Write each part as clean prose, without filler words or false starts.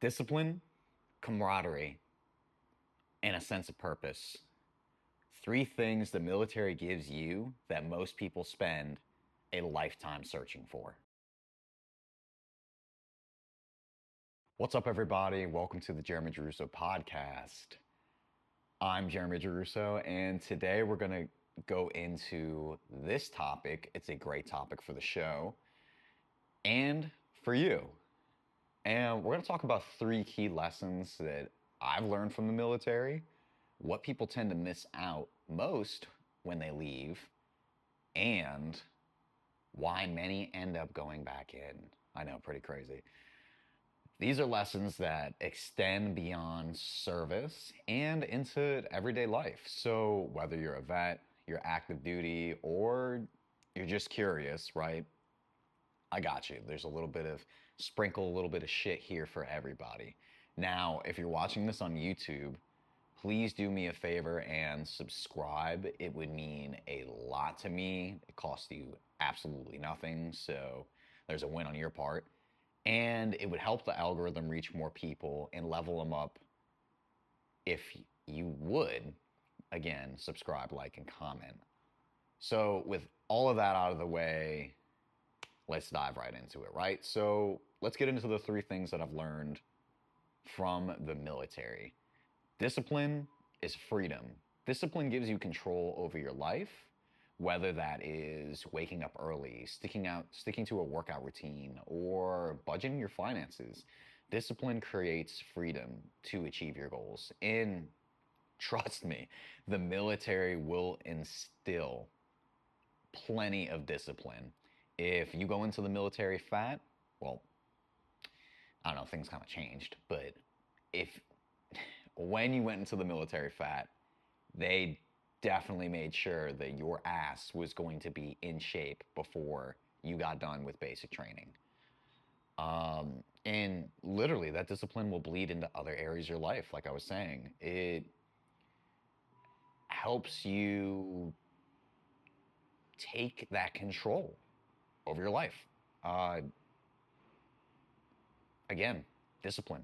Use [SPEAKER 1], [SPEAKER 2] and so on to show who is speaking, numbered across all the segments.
[SPEAKER 1] Discipline, camaraderie, and a sense of purpose. Three things the military gives you that most people spend a lifetime searching for. What's up, everybody? Welcome to the Jeremy Giarrusso podcast. I'm Jeremy Giarrusso, and today we're going to go into this topic. It's a great topic for the show and for you. And we're going to talk about three key lessons that I've learned from the military, what people tend to miss out most when they leave, and why many end up going back in. I know, pretty crazy. These are lessons that extend beyond service and into everyday life. So whether you're a vet, you're active duty, or you're just curious, right? I got you. There's a little bit of sprinkle, a little bit of shit here for everybody. Now, if you're watching this on YouTube, please do me a favor and subscribe. It would mean a lot to me. It costs you absolutely nothing, so there's a win on your part. And it would help the algorithm reach more people and level them up if you would, again, subscribe, like, and comment. So with all of that out of the way, let's dive right into it, right? So let's get into the three things that I've learned from the military. Discipline is freedom. Discipline gives you control over your life, whether that is waking up early, sticking to a workout routine, or budgeting your finances. Discipline creates freedom to achieve your goals. And trust me, the military will instill plenty of discipline. If you go into the military fat, well, I don't know, things kind of changed, but if when you went into the military fat, they definitely made sure that your ass was going to be in shape before you got done with basic training. And literally, that discipline will bleed into other areas of your life. Like I was saying, it helps you take that control over your life. Again, discipline.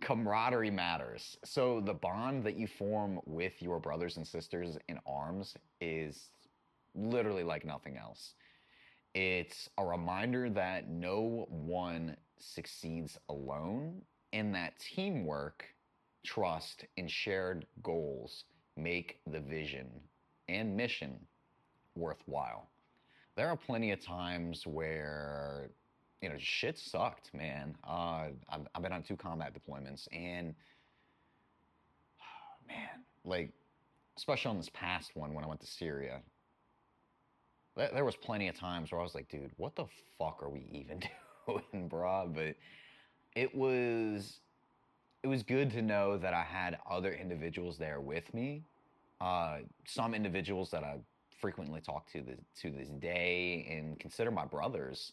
[SPEAKER 1] Camaraderie matters. So the bond that you form with your brothers and sisters in arms is literally like nothing else. It's a reminder that no one succeeds alone, and that teamwork, trust, and shared goals make the vision and mission worthwhile. There are plenty of times where shit sucked, man. I've been on 2 combat deployments, and man, like, especially on this past one when I went to Syria, there was plenty of times where I was like, dude, what the fuck are we even doing, bro? But it was it was good to know that I had other individuals there with me. Some individuals that I frequently talk to this day and consider my brothers,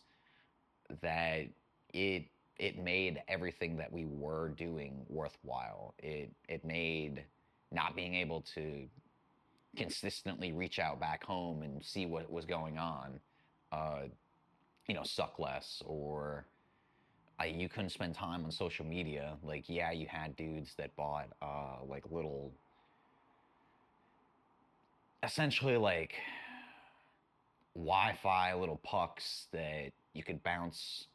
[SPEAKER 1] that it it made everything that we were doing worthwhile. It made not being able to consistently reach out back home and see what was going on, uh, suck less, or you couldn't spend time on social media. Like, yeah, you had dudes that bought like little, essentially like Wi-Fi little pucks that you could bounce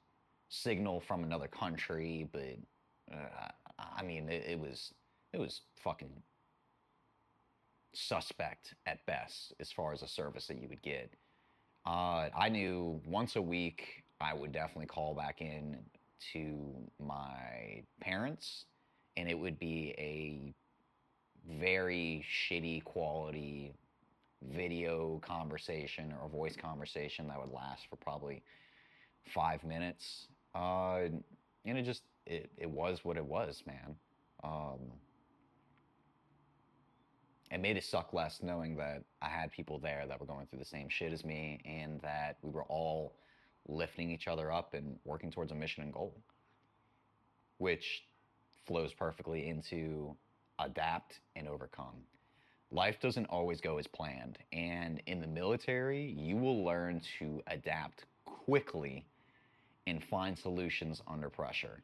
[SPEAKER 1] signal from another country, but I mean, it was fucking suspect at best as far as a service that you would get. I knew once a week I would definitely call back in to my parents, and it would be a very shitty quality video conversation or voice conversation that would last for probably 5 minutes. And it was what it was, man. Um, it made it suck less knowing that I had people there that were going through the same shit as me, and that we were all lifting each other up and working towards a mission and goal, which flows perfectly into adapt and overcome. Life doesn't always go as planned, and in the military, you will learn to adapt quickly and find solutions under pressure.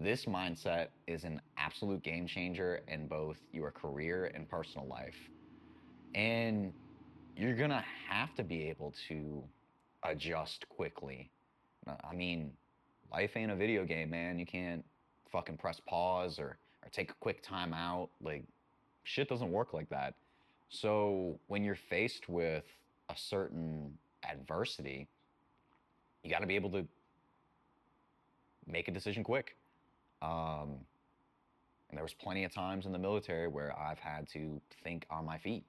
[SPEAKER 1] This mindset is an absolute game changer in both your career and personal life. And you're going to have to be able to adjust quickly. I mean, life ain't a video game, man. You can't fucking press pause or take a quick time out. Like, shit doesn't work like that. So when you're faced with a certain adversity, you got to be able to make a decision quick. Um, and there was plenty of times in the military where I've had to think on my feet.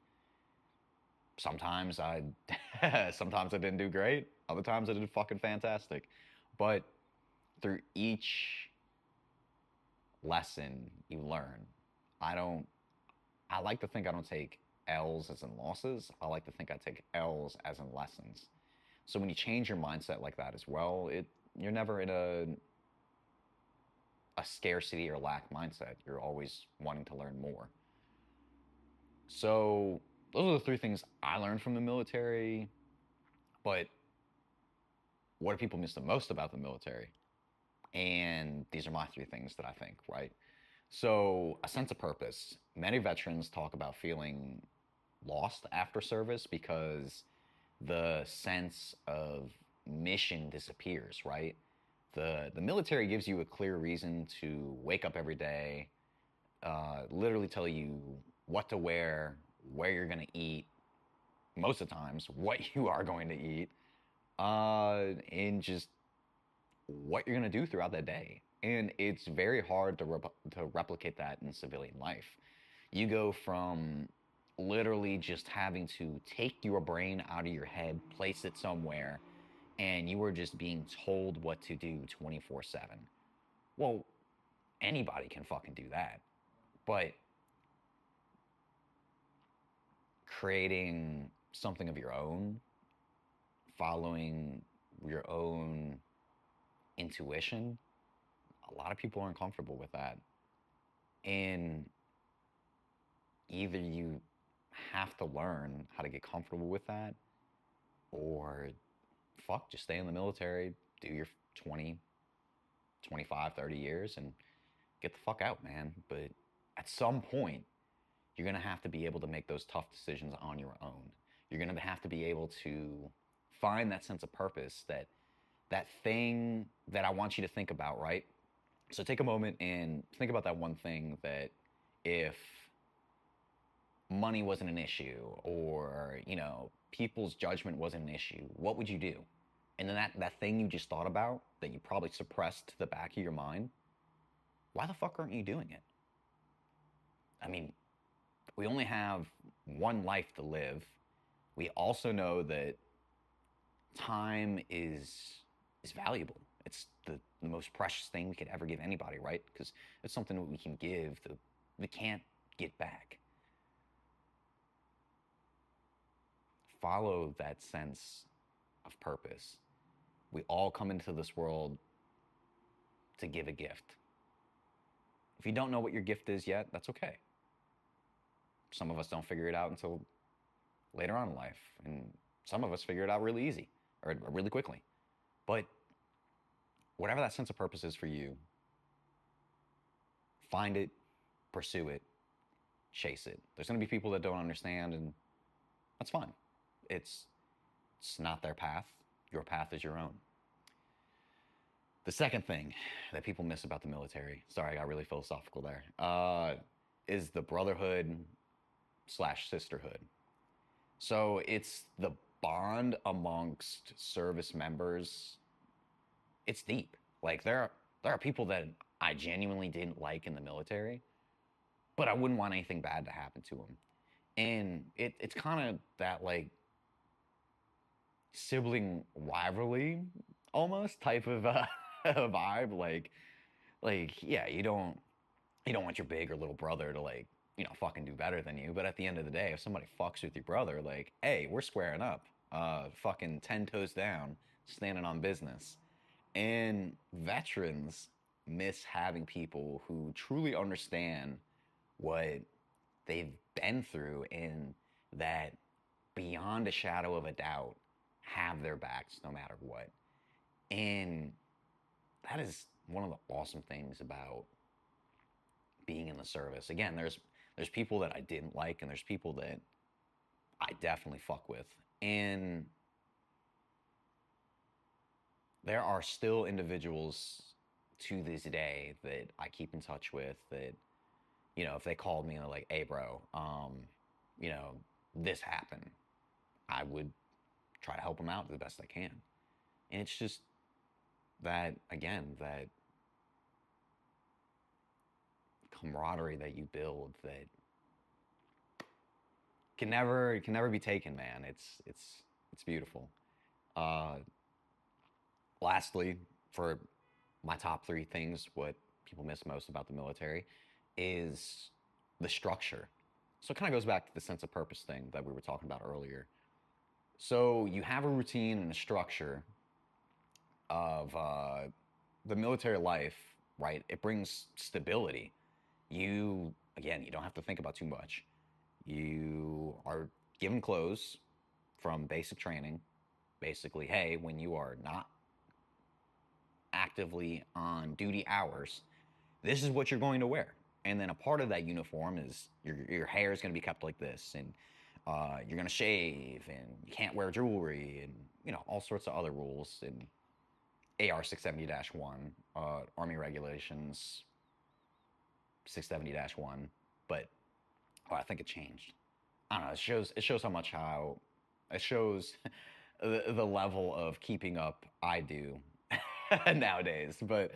[SPEAKER 1] Sometimes I, sometimes I didn't do great. Other times I did fucking fantastic. But through each lesson you learn, I don't. I like to think I don't take L's as in losses. I like to think I take L's as in lessons. So when you change your mindset like that as well, you're never in a scarcity or lack mindset. You're always wanting to learn more. So those are the three things I learned from the military. But what do people miss the most about the military? And these are my three things that I think, right? So, a sense of purpose. Many veterans talk about feeling lost after service because the sense of mission disappears, right? The military gives you a clear reason to wake up every day, literally tell you what to wear, where you're going to eat, most of the times, what you are going to eat, and just what you're going to do throughout that day. And it's very hard to replicate that in civilian life. You go from literally just having to take your brain out of your head, place it somewhere, and you are just being told what to do 24/7. Well, anybody can fucking do that. But creating something of your own, following your own intuition, a lot of people aren't comfortable with that. And either you have to learn how to get comfortable with that, or fuck, just stay in the military, do your 20, 25, 30 years and get the fuck out, man. But at some point, you're going to have to be able to make those tough decisions on your own. You're going to have to be able to find that sense of purpose, that thing that I want you to think about, right? So take a moment and think about that one thing that if money wasn't an issue, or, people's judgment wasn't an issue, what would you do? And then that thing you just thought about that you probably suppressed to the back of your mind, why the fuck aren't you doing it? I mean, we only have one life to live. We also know that time is valuable. It's the most precious thing we could ever give anybody, right? Because it's something that we can give that we can't get back. Follow that sense of purpose. We all come into this world to give a gift. If you don't know what your gift is yet, that's okay. Some of us don't figure it out until later on in life, and some of us figure it out really easy or really quickly. But whatever that sense of purpose is for you, find it, pursue it, chase it. There's going to be people that don't understand, and that's fine. It's not their path. Your path is your own. The second thing that people miss about the military, sorry, I got really philosophical there, is the brotherhood/sisterhood. So it's the bond amongst service members. It's deep. Like there are people that I genuinely didn't like in the military, but I wouldn't want anything bad to happen to them. And it's kind of that like sibling rivalry almost type of vibe. Like yeah, you don't want your big or little brother to like fucking do better than you. But at the end of the day, if somebody fucks with your brother, like, hey, we're squaring up, fucking 10 toes down, standing on business. And veterans miss having people who truly understand what they've been through and that beyond a shadow of a doubt have their backs no matter what. And that is one of the awesome things about being in the service. Again, there's people that I didn't like, and there's people that I definitely fuck with. And there are still individuals to this day that I keep in touch with that, if they called me and they're like, hey, bro, you know, this happened, I would try to help them out the best I can. And it's just that, again, that camaraderie that you build that can never be taken, man. It's beautiful. Uh, Lastly, for my top three things, what people miss most about the military is the structure. So it kind of goes back to the sense of purpose thing that we were talking about earlier. So you have a routine and a structure of the military life, right? It brings stability. You don't have to think about too much. You are given clothes from basic training. Basically, hey, when you are not actively on duty hours, this is what you're going to wear. And then a part of that uniform is your hair is going to be kept like this, and you're going to shave, and you can't wear jewelry, and all sorts of other rules. And AR 670-1, Army Regulations 670-1, but I think it changed. I don't know. It shows how it shows the level of keeping up I do nowadays. But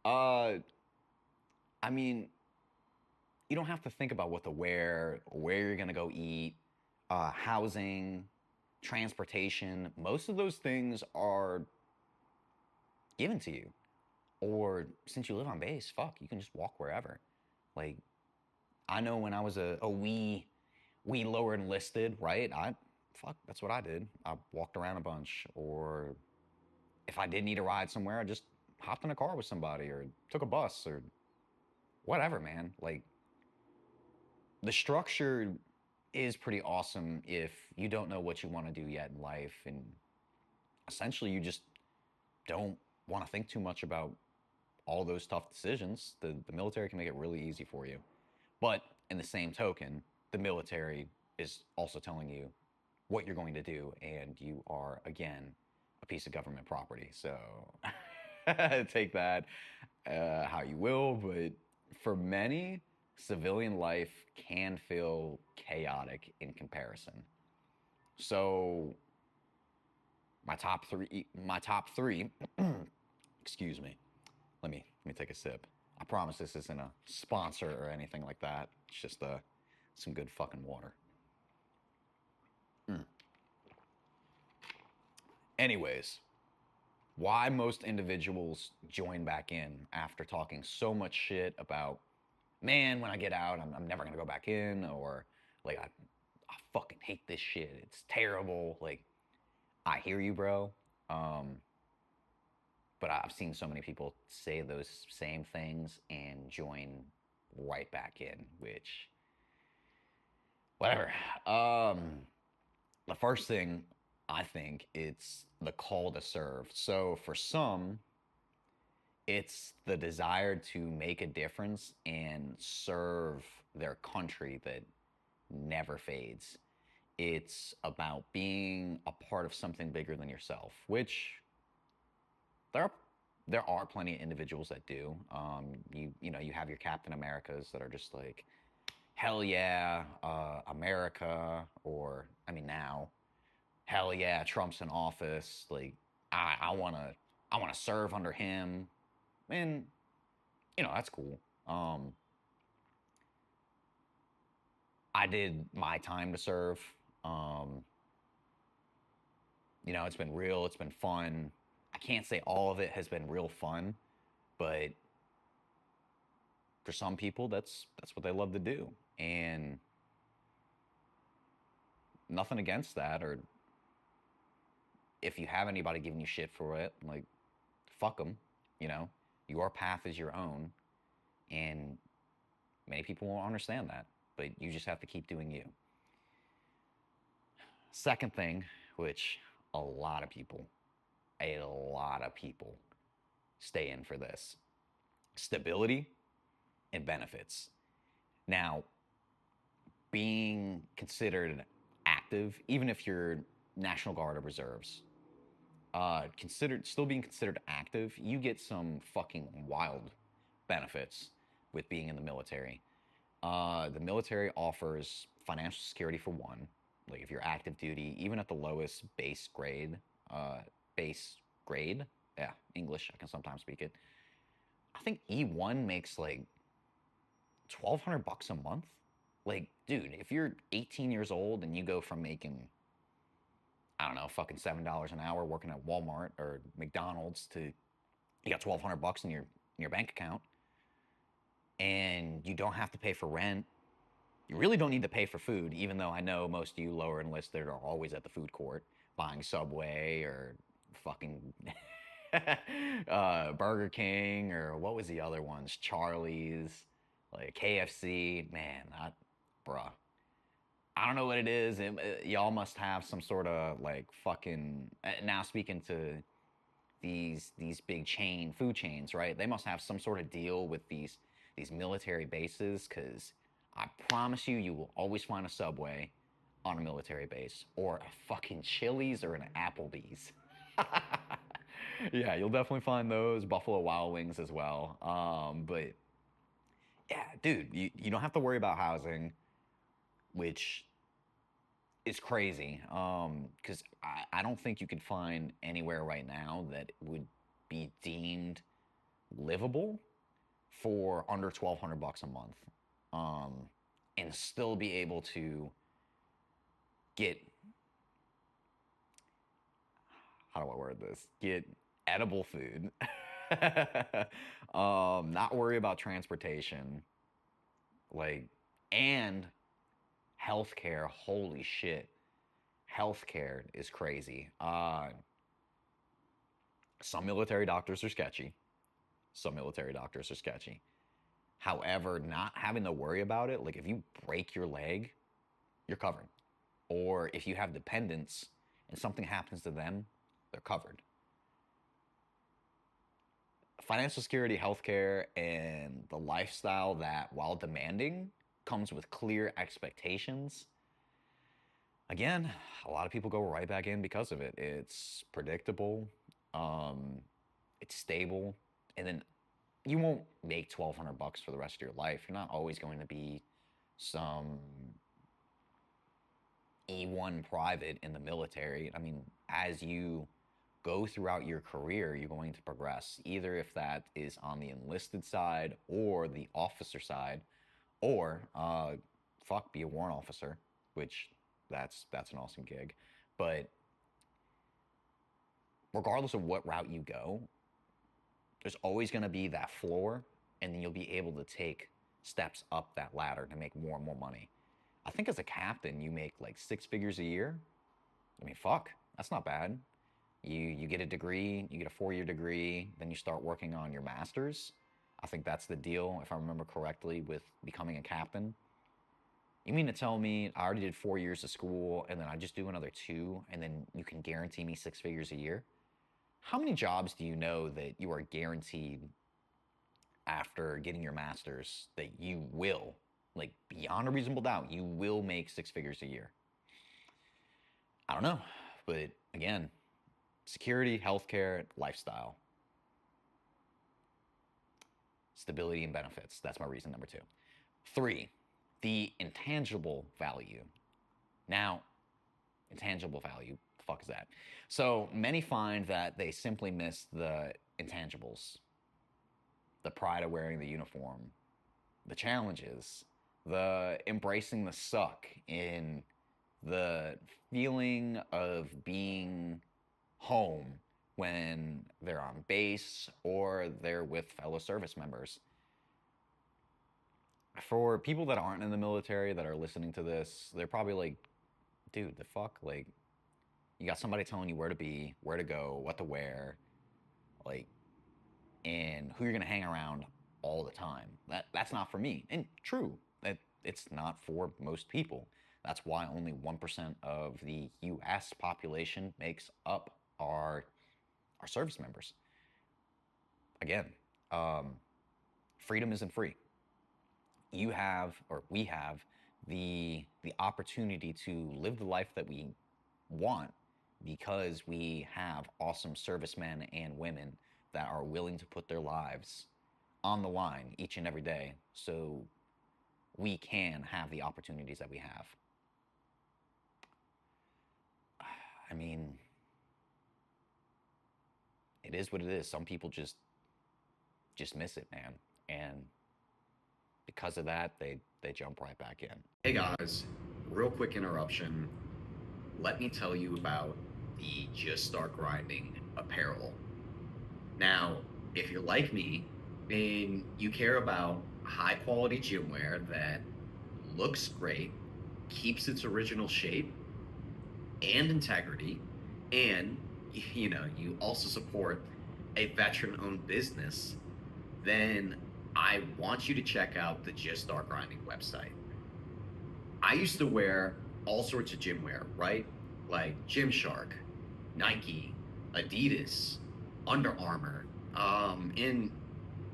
[SPEAKER 1] I mean, you don't have to think about what to wear, where you're gonna go eat, housing, transportation. Most of those things are given to you. Or since you live on base, fuck, you can just walk wherever. Like, I know when I was a wee lower enlisted, right? That's what I did. I walked around a bunch, or if I did need a ride somewhere, I just hopped in a car with somebody or took a bus or whatever, man. Like, the structure is pretty awesome if you don't know what you want to do yet in life, and essentially you just don't want to think too much about all those tough decisions. The military can make it really easy for you. But in the same token, the military is also telling you what you're going to do, and you are, again, a piece of government property. So take that how you will, but for many, civilian life can feel chaotic in comparison. So my top three, excuse me. Let me take a sip. I promise this isn't a sponsor or anything like that. It's just some good fucking water. Anyways, why most individuals join back in after talking so much shit about, man, when I get out, I'm never gonna go back in, or like, I fucking hate this shit. It's terrible. Like, I hear you, bro. But I've seen so many people say those same things and join right back in, which, whatever. The first thing, I think it's the call to serve. So for some, it's the desire to make a difference and serve their country that never fades. It's about being a part of something bigger than yourself, which there are there are plenty of individuals that do. You have your Captain Americas that are just like, hell yeah, America, or I mean now, hell yeah, Trump's in office. Like, I wanna serve under him, and that's cool. I did my time to serve. Um, it's been real. It's been fun. I can't say all of it has been real fun, but for some people, that's what they love to do, and nothing against that. Or if you have anybody giving you shit for it, like, fuck them. You know, your path is your own, and many people won't understand that, but you just have to keep doing you. Second thing, which a lot of people stay in for this. stability and benefits. Now, being considered active, even if you're National Guard or Reserves, still being considered active, you get some fucking wild benefits with being in the military. The military offers financial security for one. Like if you're active duty, even at the lowest uh, base grade, yeah, English, I can sometimes speak it. I think E1 makes like 1,200 bucks a month. Like, dude, if you're 18 years old and you go from making, I don't know, fucking $7 an hour working at Walmart or McDonald's to you got 1,200 bucks in your bank account, and you don't have to pay for rent. You really don't need to pay for food, even though I know most of you lower enlisted are always at the food court buying Subway or fucking Burger King or what was the other ones? Charlie's, like KFC. Man, bruh. I don't know what it is. Y'all must have some sort of like fucking. Now speaking to these big food chains, right? They must have some sort of deal with these military bases, because I promise you, you will always find a Subway on a military base, or a fucking Chili's or an Applebee's. Yeah, you'll definitely find those Buffalo Wild Wings as well. But yeah, dude, you don't have to worry about housing, which is crazy. Because I don't think you could find anywhere right now that would be deemed livable for under 1,200 bucks a month, and still be able to get, how do I word this? Get edible food, not worry about transportation, like, and healthcare. Holy shit, healthcare is crazy. Some military doctors are sketchy. Some military doctors are sketchy. However, not having to worry about it, like if you break your leg, you're covered. Or if you have dependents and something happens to them, they're covered. Financial security, healthcare, and the lifestyle that, while demanding, comes with clear expectations. Again, a lot of people go right back in because of it. It's predictable, um, it's stable, and then you won't make 1,200 bucks for the rest of your life. You're not always going to be some E1 private in the military. I mean, as you go throughout your career, you're going to progress, either if that is on the enlisted side or the officer side, or be a warrant officer, which that's an awesome gig. But regardless of what route you go, there's always going to be that floor, and then you'll be able to take steps up that ladder to make more and more money. I think as a captain, you make like 6 figures a year. I mean, fuck, that's not bad. You get a degree, you get a 4-year degree, then you start working on your master's. I think that's the deal, if I remember correctly, with becoming a captain. You mean to tell me I already did 4 years of school, and then I just do another 2, and then you can guarantee me 6 figures a year? How many jobs do you know that you are guaranteed after getting your master's that you will, like beyond a reasonable doubt, you will make 6 figures a year? I don't know. But again, security, healthcare, lifestyle, stability, and benefits. That's my reason number 2. 3, the intangible value. Now, intangible value, the fuck is that? So many find that they simply miss the intangibles: the pride of wearing the uniform, the challenges, the embracing the suck, in the feeling of being home when they're on base or they're with fellow service members. For people that aren't in the military that are listening to this, they're probably like, dude, the fuck? Like, you got somebody telling you where to be, where to go, what to wear, like, and who you're gonna hang around all the time. That's not for me. And true, that it's not for most people. That's why only 1% of the U.S. population makes up our service members. Again, freedom isn't free. You have, or we have, the opportunity to live the life that we want because we have awesome servicemen and women that are willing to put their lives on the line each and every day so we can have the opportunities that we have. I mean, it is what it is. Some people just miss it, man. And because of that, they jump right back in. Hey guys, real quick interruption. Let me tell you about the Just Start Grinding apparel. Now, if you're like me and you care about high quality gym wear that looks great, keeps its original shape and integrity, and you also support a veteran owned business, then I want you to check out the Just Start Grinding website. I used to wear all sorts of gym wear, right? Like Gymshark, Nike, Adidas, Under Armour, and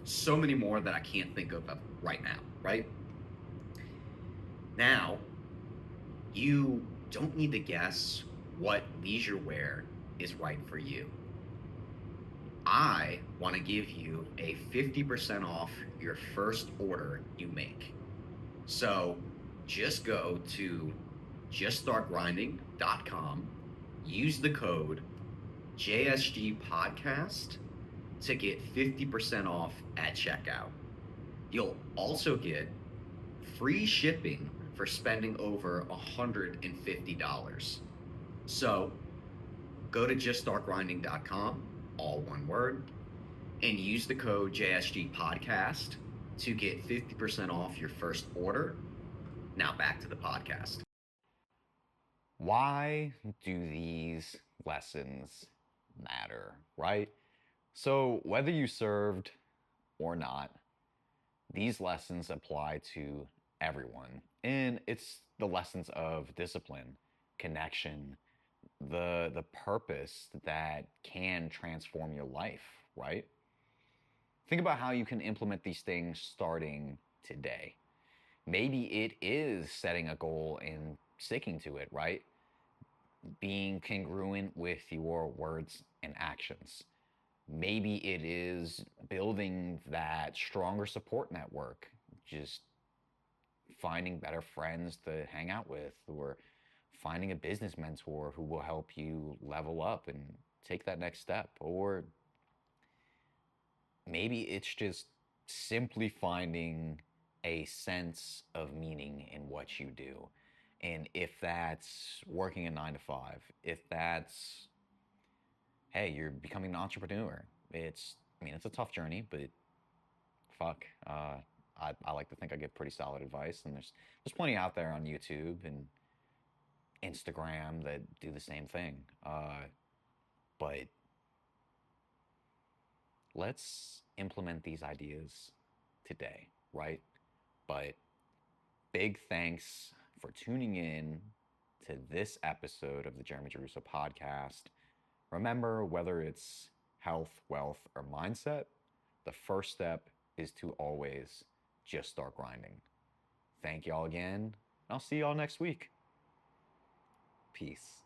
[SPEAKER 1] so many more that I can't think of right now, right? Now, you don't need to guess what leisure wear is right for you. I want to give you a 50% off your first order you make. So just go to JustStartGrinding.com, use the code JSG Podcast to get 50% off at checkout. You'll also get free shipping for spending over $150. So go to JustStartGrinding.com, all one word, and use the code JSG Podcast to get 50% off your first order. Now back to the podcast. Why do these lessons matter, right? So whether you served or not, these lessons apply to everyone. And it's the lessons of discipline, connection, the purpose that can transform your life, right? Think about how you can implement these things starting today. Maybe it is setting a goal and sticking to it, right? Being congruent with your words and actions. Maybe it is building that stronger support network, just finding better friends to hang out with, or finding a business mentor who will help you level up and take that next step. Or maybe it's just simply finding a sense of meaning in what you do. And if that's working a 9 to 5, if that's, hey, you're becoming an entrepreneur, it's a tough journey, but fuck, I like to think I give pretty solid advice, and there's plenty out there on YouTube and Instagram that do the same thing. But let's implement these ideas today, right? But big thanks for tuning in to this episode of the Jeremy Giarrusso podcast. Remember, whether it's health, wealth, or mindset, the first step is to always just start grinding. Thank y'all again, and I'll see y'all next week. Peace.